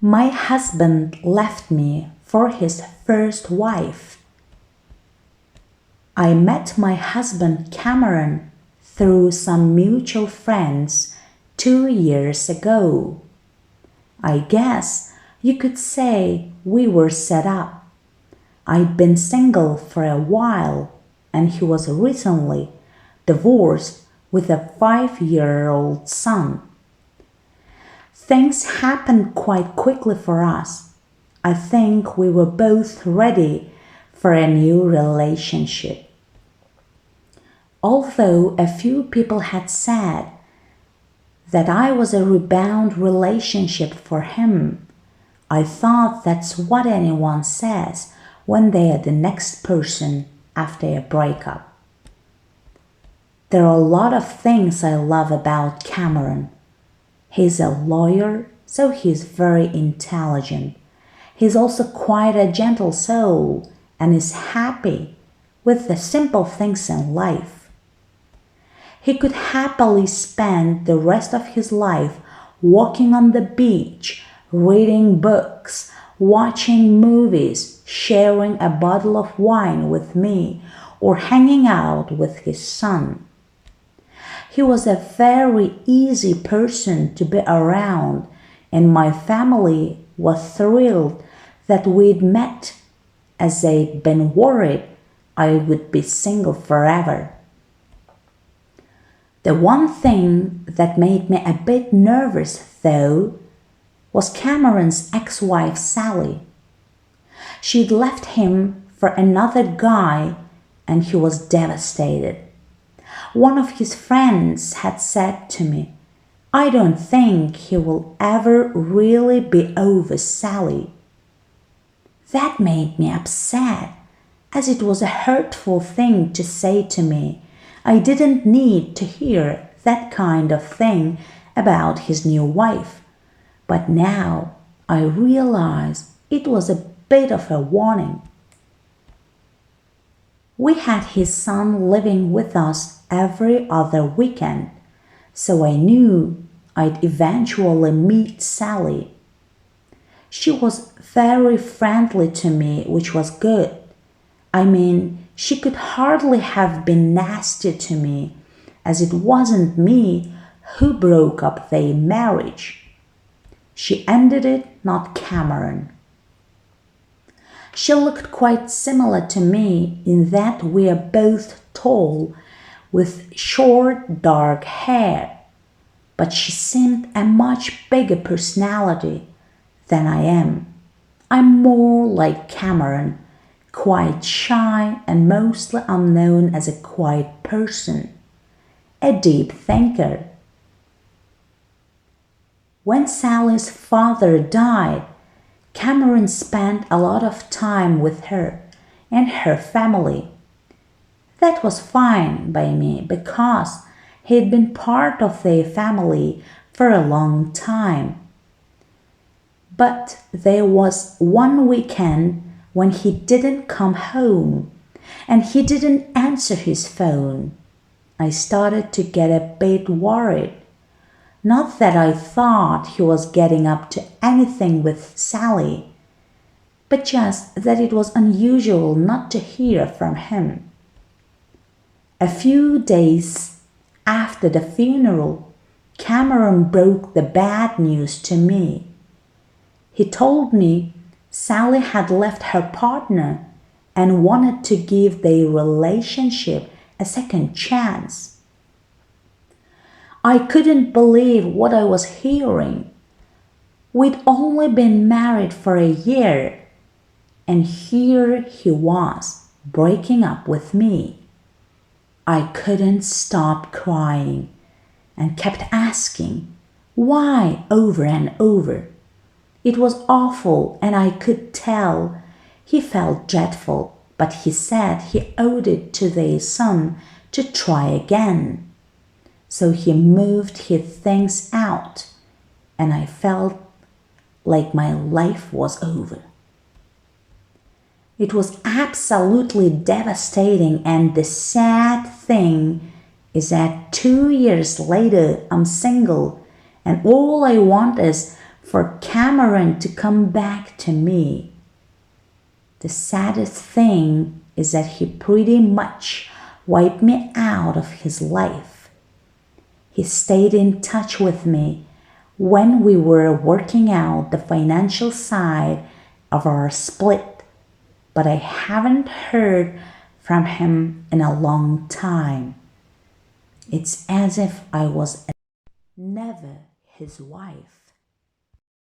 My husband left me for his first wife. I met my husband Cameron through some mutual friends 2 years ago. I guess you could say we were set up. I'd been single for a while, and he was recently divorced with a 5-year-old son. Things happened quite quickly for us. I think we were both ready for a new relationship. Although a few people had said that I was a rebound relationship for him, I thought that's what anyone says when they are the next person after a breakup. There are a lot of things I love about Cameron. He's a lawyer, so he's very intelligent. He's also quite a gentle soul and is happy with the simple things in life. He could happily spend the rest of his life walking on the beach, reading books, watching movies, sharing a bottle of wine with me, or hanging out with his son. He was a very easy person to be around, and my family was thrilled that we'd met, as they'd been worried I would be single forever. The one thing that made me a bit nervous, though, was Cameron's ex-wife Sally. She'd left him for another guy, and he was devastated. One of his friends had said to me, "I don't think he will ever really be over Sally." That made me upset, as it was a hurtful thing to say to me. I didn't need to hear that kind of thing about his new wife, but now I realize it was a bit of a warning. We had his son living with us every other weekend, so I knew I'd eventually meet Sally. She was very friendly to me, which was good. I mean, she could hardly have been nasty to me, as it wasn't me who broke up their marriage. She ended it, not Cameron. She looked quite similar to me in that we are both tall, with short dark hair, but she seemed a much bigger personality than I am. I'm more like Cameron, quite shy and mostly unknown as a quiet person, a deep thinker. When Sally's father died, Cameron spent a lot of time with her and her family. That was fine by me because he'd been part of their family for a long time. But there was one weekend when he didn't come home and he didn't answer his phone. I started to get a bit worried. Not that I thought he was getting up to anything with Sally, but just that it was unusual not to hear from him. A few days after the funeral, Cameron broke the bad news to me. He told me Sally had left her partner and wanted to give their relationship a second chance. I couldn't believe what I was hearing. We'd only been married for a year, and here he was, breaking up with me. I couldn't stop crying and kept asking, why, over and over. It was awful, and I could tell he felt dreadful, but he said he owed it to their son to try again. So he moved his things out, and I felt like my life was over. It was absolutely devastating, and the sad thing is that 2 years later I'm single, and all I want is for Cameron to come back to me. The saddest thing is that he pretty much wiped me out of his life. He stayed in touch with me when we were working out the financial side of our split, but I haven't heard from him in a long time. It's as if I was never his wife.